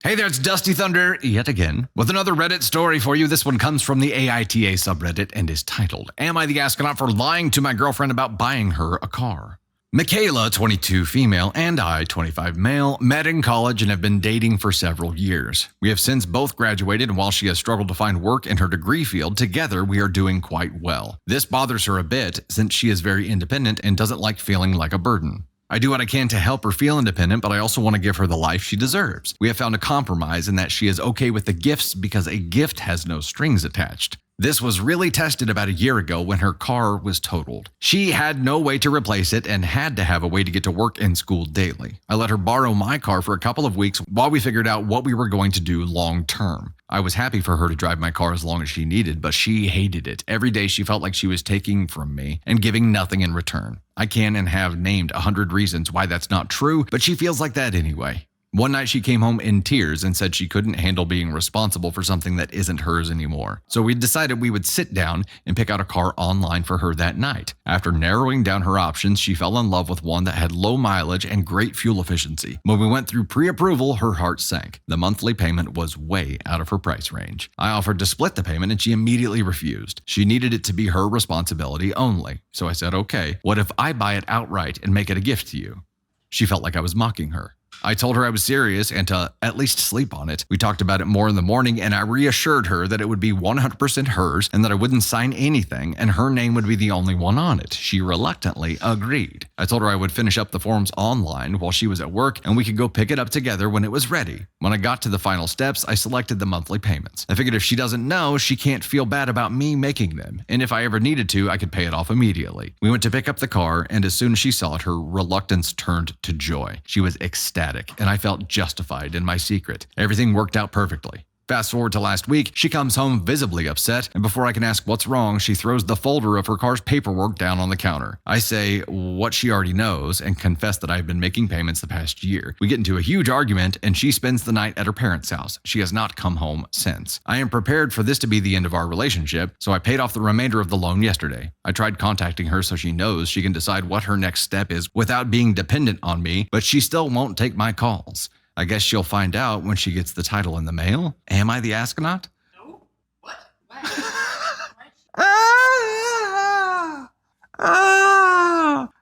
Hey there, it's Dusty Thunder yet again with another Reddit story for you. This one comes from the AITA subreddit and is titled, Am I the Astronaut for Lying to My Girlfriend About Buying Her a Car? Michaela, 22 female, and I, 25 male, met in college and have been dating for several years. We have since both graduated, and while she has struggled to find work in her degree field, together we are doing quite well. This bothers her a bit since she is very independent and doesn't like feeling like a burden. I do what I can to help her feel independent, but I also want to give her the life she deserves. We have found a compromise in that she is okay with the gifts because a gift has no strings attached. This was really tested about a year ago when her car was totaled. She had no way to replace it and had to have a way to get to work and school daily. I let her borrow my car for a couple of weeks while we figured out what we were going to do long term. I was happy for her to drive my car as long as she needed, but she hated it. Every day she felt like she was taking from me and giving nothing in return. I can and have named 100 reasons why that's not true, but she feels like that anyway. One night she came home in tears and said she couldn't handle being responsible for something that isn't hers anymore. So we decided we would sit down and pick out a car online for her that night. After narrowing down her options, she fell in love with one that had low mileage and great fuel efficiency. When we went through pre-approval, her heart sank. The monthly payment was way out of her price range. I offered to split the payment and she immediately refused. She needed it to be her responsibility only. So I said, okay, what if I buy it outright and make it a gift to you? She felt like I was mocking her. I told her I was serious and to at least sleep on it. We talked about it more in the morning and I reassured her that it would be 100% hers and that I wouldn't sign anything and her name would be the only one on it. She reluctantly agreed. I told her I would finish up the forms online while she was at work and we could go pick it up together when it was ready. When I got to the final steps, I selected the monthly payments. I figured if she doesn't know, she can't feel bad about me making them. And if I ever needed to, I could pay it off immediately. We went to pick up the car and as soon as she saw it, her reluctance turned to joy. She was ecstatic. And I felt justified in my secret. Everything worked out perfectly. Fast forward to last week, she comes home visibly upset, and before I can ask what's wrong, she throws the folder of her car's paperwork down on the counter. I say what she already knows and confess that I've been making payments the past year. We get into a huge argument, and she spends the night at her parents' house. She has not come home since. I am prepared for this to be the end of our relationship, so I paid off the remainder of the loan yesterday. I tried contacting her so she knows she can decide what her next step is without being dependent on me, but she still won't take my calls. I guess she'll find out when she gets the title in the mail. Am I the astronaut? No. What?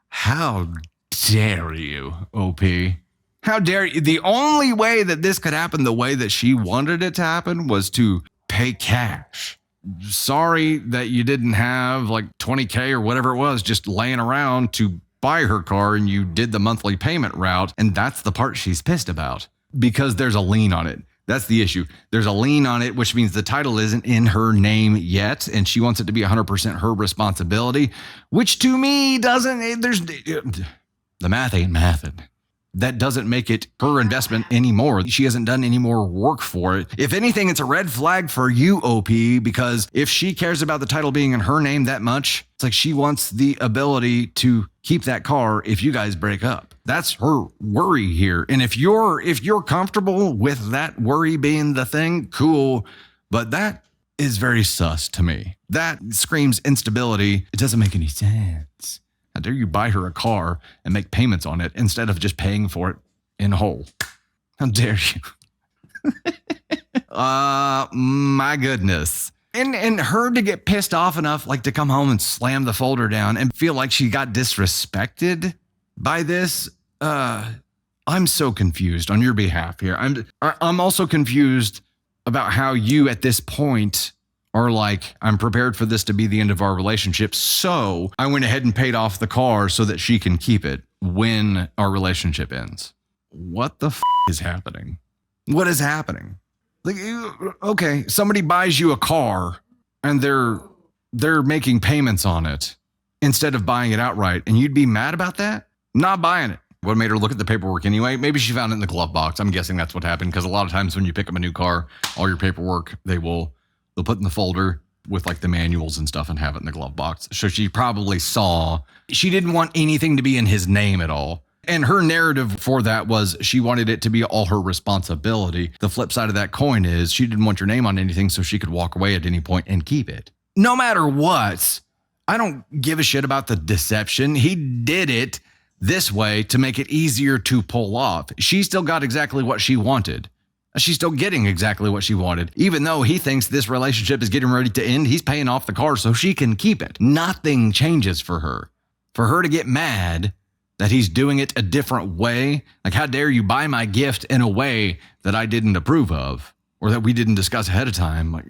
How dare you, OP? How dare you? The only way that this could happen the way that she wanted it to happen was to pay cash. Sorry that you didn't have like $20K or whatever it was just laying around to buy her car and you did the monthly payment route, and that's the part she's pissed about because there's a lien on it. That's the issue. There's a lien on it, which means the title isn't in her name yet, and she wants it to be 100% her responsibility, which to me doesn't, the math ain't mathin'. That doesn't make it her investment anymore. She hasn't done any more work for it. If anything, it's a red flag for you, OP, because if she cares about the title being in her name that much, it's like she wants the ability to keep that car if you guys break up. That's her worry here. And if you're comfortable with that worry being the thing, cool. But that is very sus to me. That screams instability. It doesn't make any sense. How dare you buy her a car and make payments on it instead of just paying for it in whole? How dare you? My goodness. And her to get pissed off enough like to come home and slam the folder down and feel like she got disrespected by this. I'm so confused on your behalf here. I'm also confused about how you at this point are like, I'm prepared for this to be the end of our relationship, so I went ahead and paid off the car so that she can keep it when our relationship ends. What the is happening? What is happening? Like, okay, somebody buys you a car and they're making payments on it instead of buying it outright, and you'd be mad about that? Not buying it. What made her look at the paperwork anyway? Maybe she found it in the glove box. I'm guessing that's what happened, because a lot of times when you pick up a new car, all your paperwork, they'll put in the folder with like the manuals and stuff and have it in the glove box. So she probably saw, she didn't want anything to be in his name at all. And her narrative for that was she wanted it to be all her responsibility. The flip side of that coin is she didn't want your name on anything so she could walk away at any point and keep it. No matter what, I don't give a shit about the deception. He did it this way to make it easier to pull off. She still got exactly what she wanted. She's still getting exactly what she wanted. Even though he thinks this relationship is getting ready to end, he's paying off the car so she can keep it. Nothing changes for her. For her to get mad that he's doing it a different way, like, how dare you buy my gift in a way that I didn't approve of or that we didn't discuss ahead of time? Like,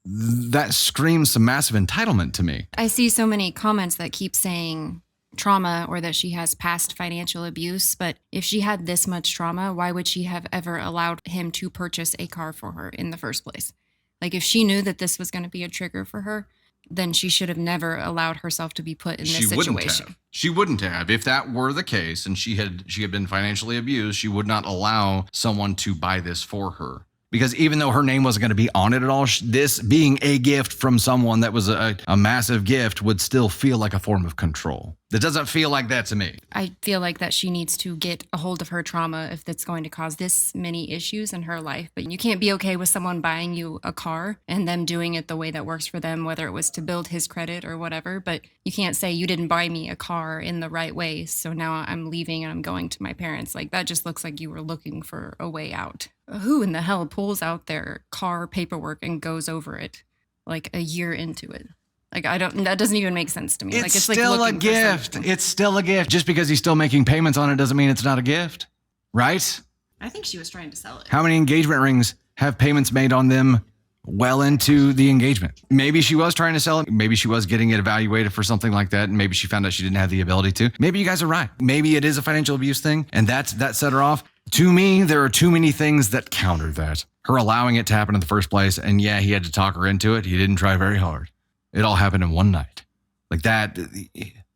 that screams some massive entitlement to me. I see so many comments that keep saying trauma or that she has past financial abuse, but if she had this much trauma, why would she have ever allowed him to purchase a car for her in the first place? Like, if she knew that this was going to be a trigger for her, then she should have never allowed herself to be put in this situation. She wouldn't have. If that were the case and she had been financially abused, she would not allow someone to buy this for her. Because even though her name wasn't going to be on it at all, this being a gift from someone that was a massive gift would still feel like a form of control. It doesn't feel like that to me. I feel like that she needs to get a hold of her trauma if that's going to cause this many issues in her life. But you can't be okay with someone buying you a car and them doing it the way that works for them, whether it was to build his credit or whatever. But you can't say you didn't buy me a car in the right way, so now I'm leaving and I'm going to my parents. Like, that just looks like you were looking for a way out. Who in the hell pulls out their car paperwork and goes over it like a year into it? Like, that doesn't even make sense to me. It's like, it's still like a gift. It's still a gift. Just because he's still making payments on it doesn't mean it's not a gift, right? I think she was trying to sell it. How many engagement rings have payments made on them well into the engagement? Maybe she was trying to sell it. Maybe she was getting it evaluated for something like that. And maybe she found out she didn't have the ability to. Maybe you guys are right. Maybe it is a financial abuse thing and that set her off. To me, there are too many things that counter that. Her allowing it to happen in the first place. And yeah, he had to talk her into it. He didn't try very hard. It all happened in one night. Like that,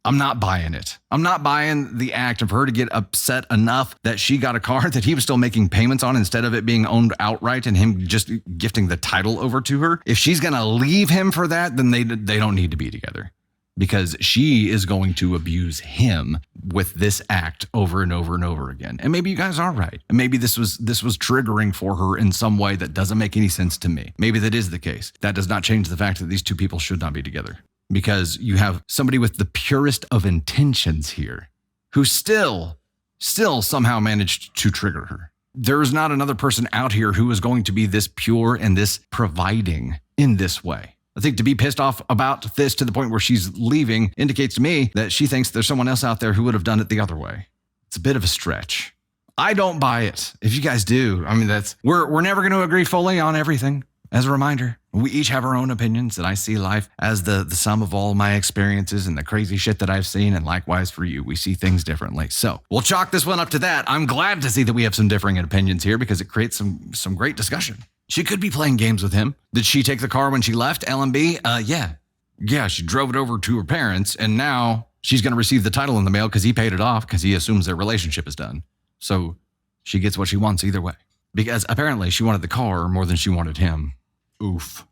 I'm not buying it. I'm not buying the act of her to get upset enough that she got a car that he was still making payments on instead of it being owned outright and him just gifting the title over to her. If she's going to leave him for that, then they don't need to be together. Because she is going to abuse him with this act over and over and over again. And maybe you guys are right. And maybe this was triggering for her in some way that doesn't make any sense to me. Maybe that is the case. That does not change the fact that these two people should not be together. Because you have somebody with the purest of intentions here who still somehow managed to trigger her. There is not another person out here who is going to be this pure and this providing in this way. I think to be pissed off about this to the point where she's leaving indicates to me that she thinks there's someone else out there who would have done it the other way. It's a bit of a stretch. I don't buy it. If you guys do, I mean, we're never going to agree fully on everything. As a reminder, we each have our own opinions, and I see life as the sum of all my experiences and the crazy shit that I've seen, and likewise for you, we see things differently. So we'll chalk this one up to that. I'm glad to see that we have some differing opinions here because it creates some great discussion. She could be playing games with him. Did she take the car when she left LMB? Yeah, she drove it over to her parents, and now she's going to receive the title in the mail because he paid it off because he assumes their relationship is done. So she gets what she wants either way. Because apparently she wanted the car more than she wanted him. Oof.